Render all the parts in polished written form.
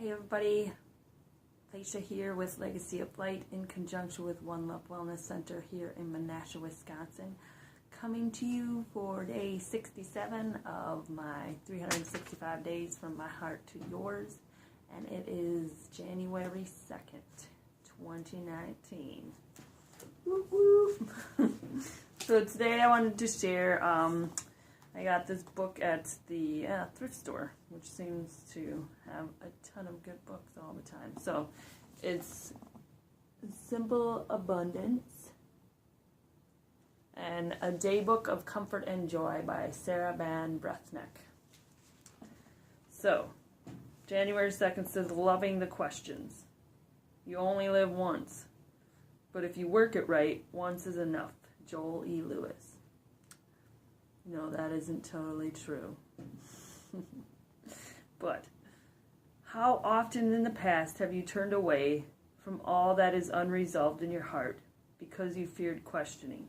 Hey everybody, Thacia here with Legacy of Light in conjunction with One Love Wellness Center here in Menasha, Wisconsin. Coming to you for day 67 of my 365 days from my heart to yours. And it is January 2nd, 2019. Woo woo! So today I wanted to share, I got this book at the thrift store, which seems to have a ton of good books all the time. So it's Simple Abundance and A Daybook of Comfort and Joy by Ban Breathnach. So January 2nd says, loving the questions. You only live once, but if you work it right, once is enough. Joel E. Lewis. No, that isn't totally true. But how often in the past have you turned away from all that is unresolved in your heart because you feared questioning?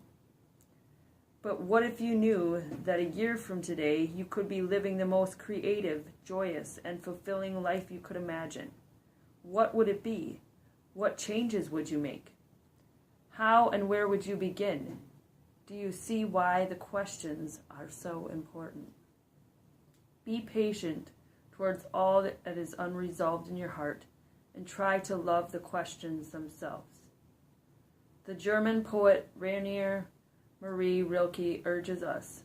But what if you knew that a year from today you could be living the most creative, joyous, and fulfilling life you could imagine? What would it be? What changes would you make? How and where would you begin? Do you see why the questions are so important? Be patient towards all that is unresolved in your heart and try to love the questions themselves. The German poet Rainer Maria Rilke urges us,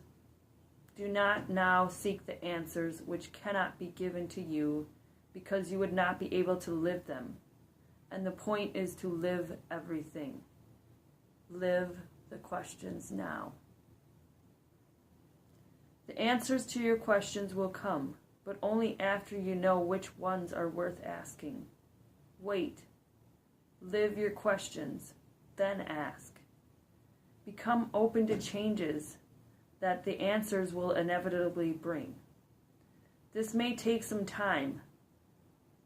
do not now seek the answers which cannot be given to you because you would not be able to live them. And the point is to live everything. Live the questions now. The answers to your questions will come, but only after you know which ones are worth asking. Wait. Live your questions, then ask. Become open to changes that the answers will inevitably bring. This may take some time,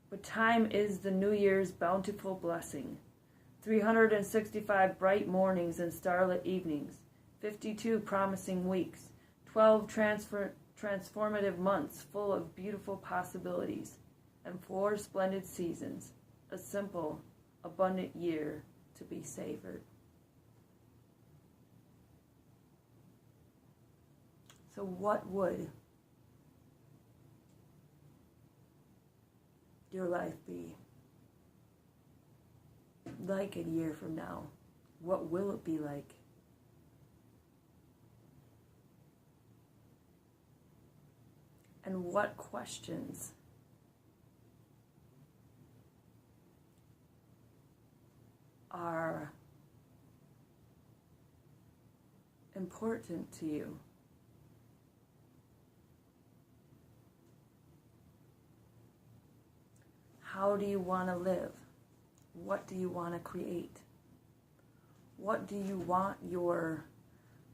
but time is the New Year's bountiful blessing. 365 bright mornings and starlit evenings, 52 promising weeks, 12 transformative months full of beautiful possibilities, and 4 splendid seasons, a simple, abundant year to be savored. So what would your life be like a year from now? What will it be like? And what questions are important to you? How do you want to live? What do you want to create? What do you want your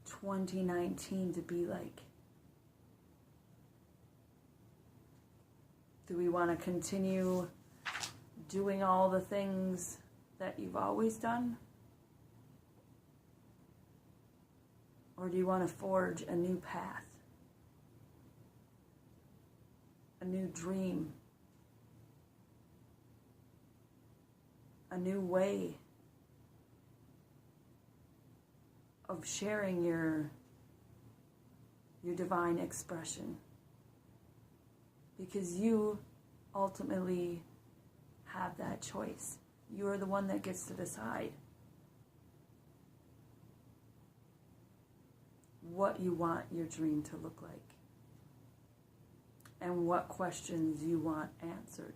2019 to be like? Do we want to continue doing all the things that you've always done? Or do you want to forge a new path? A new dream? A new way of sharing your divine expression, because you ultimately have that choice. You're the one that gets to decide what you want your dream to look like and what questions you want answered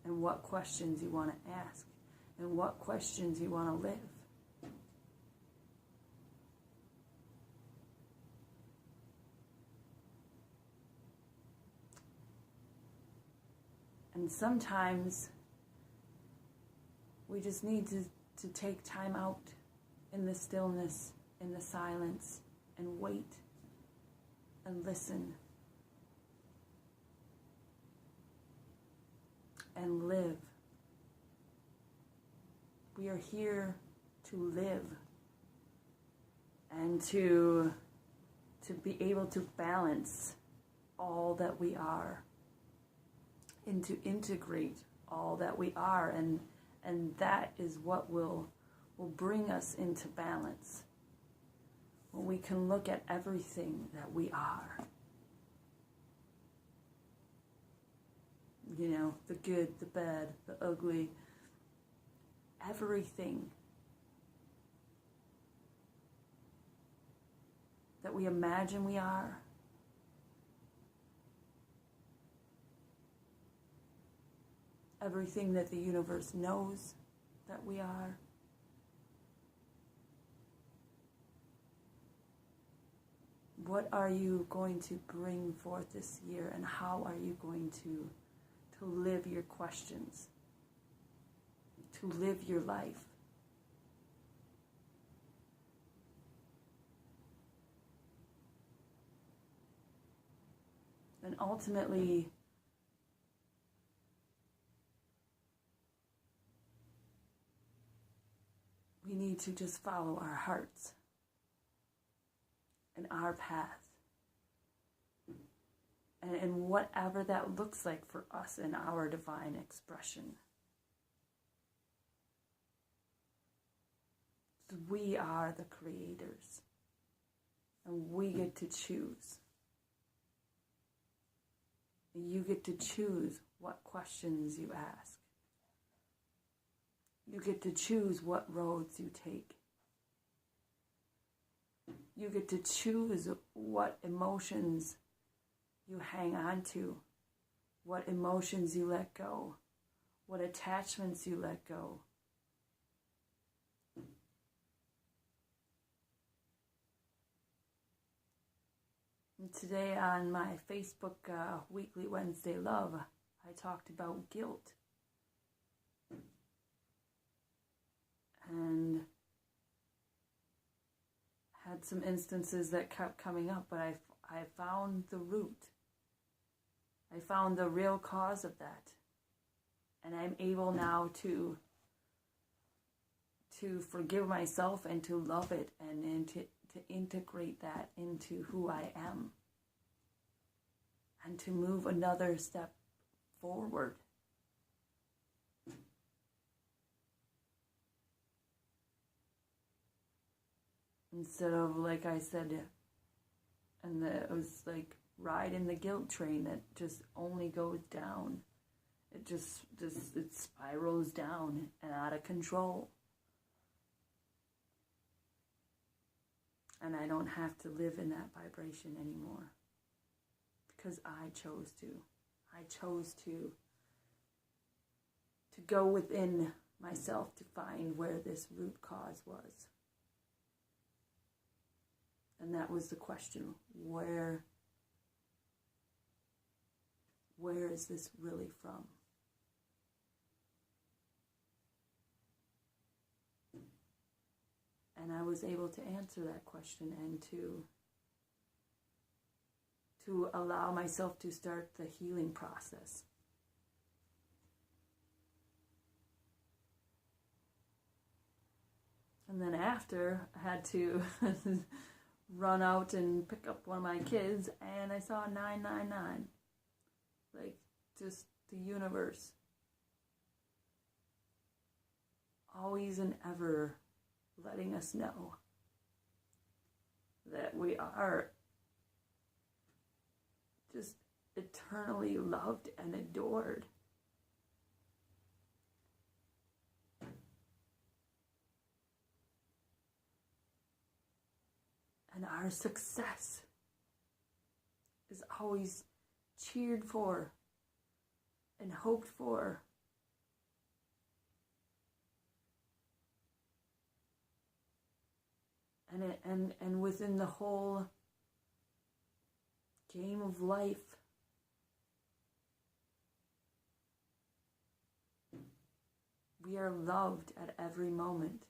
and what questions you want to ask and what questions you want to live. And sometimes we just need to take time out in the stillness, in the silence, and wait and listen and live. We are here to live and to be able to balance all that we are and to integrate all that we are, and that is what will bring us into balance. When we can look at everything that we are. You know, the good, the bad, the ugly, everything that we imagine we are. Everything that the universe knows that we are. What are you going to bring forth this year, and how are you going to live your questions, to live your life? And ultimately, we need to just follow our hearts and our path. And whatever that looks like for us in our divine expression. We are the creators. And we get to choose. You get to choose what questions you ask. You get to choose what roads you take. You get to choose what emotions you hang on to, what emotions you let go, what attachments you let go. And today on my Facebook Weekly Wednesday Love, I talked about guilt. And had some instances that kept coming up, but I found the root. I found the real cause of that. And I'm able now to forgive myself and to love it and to integrate that into who I am. And to move another step forward. Instead of, like I said, and it was like riding the guilt train that just only goes down. It just it spirals down and out of control. And I don't have to live in that vibration anymore. Because I chose to. I chose to go within myself to find where this root cause was. And that was the question, where is this really from? And I was able to answer that question and to allow myself to start the healing process. And then after, I had to run out and pick up one of my kids, and I saw 999. Like, just the universe. Always and ever letting us know that we are just eternally loved and adored. And our success is always cheered for and hoped for. And within the whole game of life, we are loved at every moment.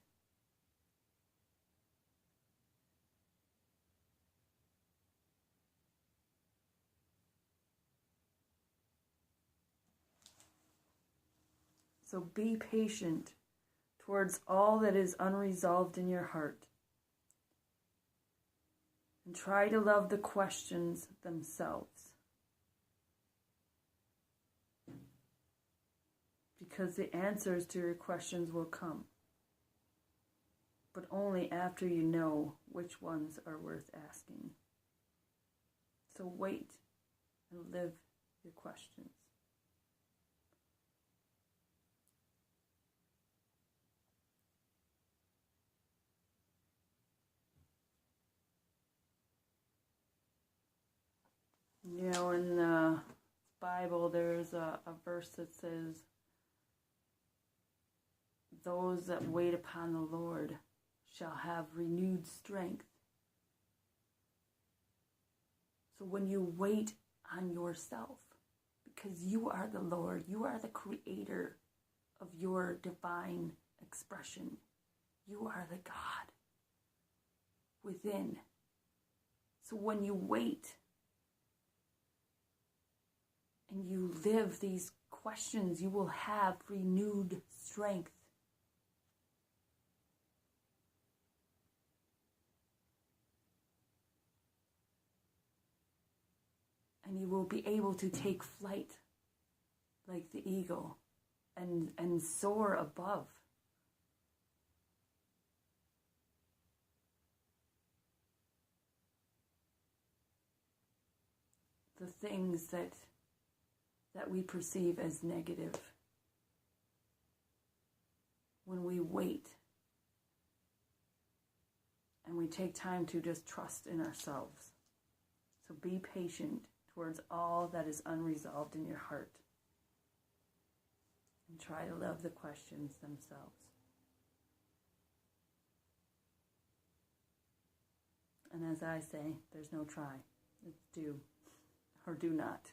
So be patient towards all that is unresolved in your heart. And try to love the questions themselves. because the answers to your questions will come, but only after you know which ones are worth asking. So wait and live your questions. You know, in the Bible, there's a verse that says, "Those that wait upon the Lord shall have renewed strength." So when you wait on yourself, because you are the Lord, you are the creator of your divine expression. You are the God within. So when you wait and you live these questions, you will have renewed strength. And you will be able to take flight like the eagle and soar above. The things that we perceive as negative. When we wait and we take time to just trust in ourselves. So be patient towards all that is unresolved in your heart. And try to love the questions themselves. And as I say, there's no try. It's do or do not.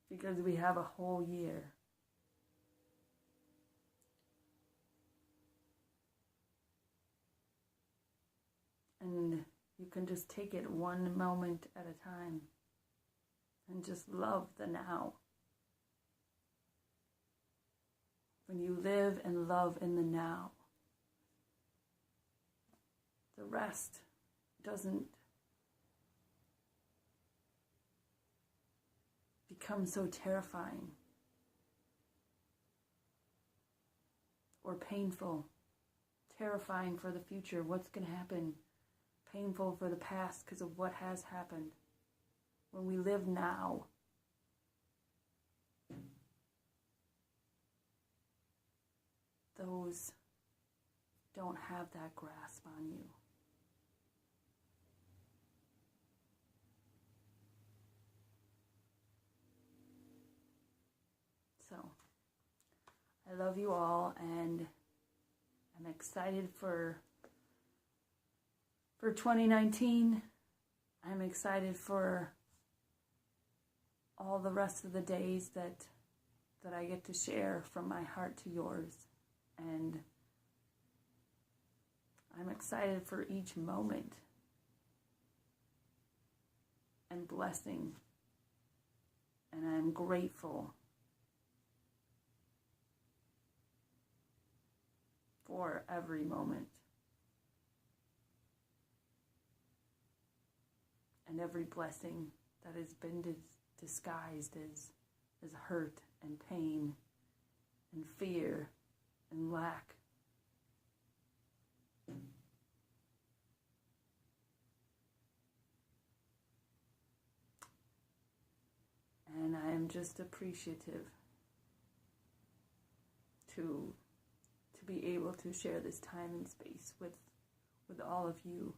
Because we have a whole year. And you can just take it one moment at a time and just love the now. When you live and love in the now, the rest doesn't become so terrifying or painful. Terrifying for the future, what's going to happen. Painful for the past because of what has happened. When we live now, those don't have that grasp on you. So, I love you all, and I'm excited for 2019. I'm excited for all the rest of the days that I get to share from my heart to yours. And I'm excited for each moment and blessing. And I'm grateful for every moment. And every blessing that has been disguised as hurt and pain and fear and lack. And I am just appreciative to be able to share this time and space with all of you.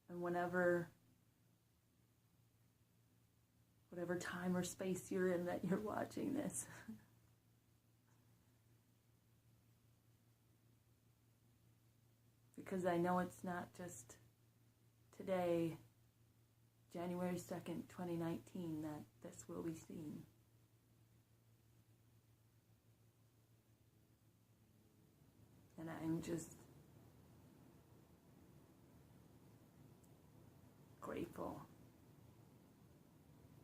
And whatever time or space you're in that you're watching this, because I know it's not just today, January 2nd, 2019, that this will be seen. And I'm just grateful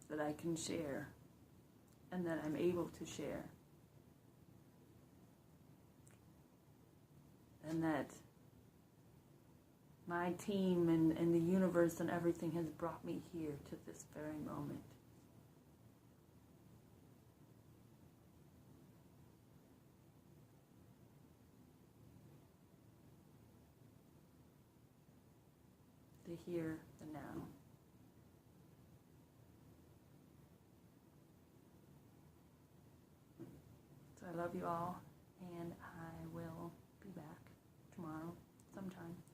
that I can share and that I'm able to share. And that my team and the universe and everything has brought me here to this very moment. The here, the now. So I love you all, and I will be back tomorrow sometime.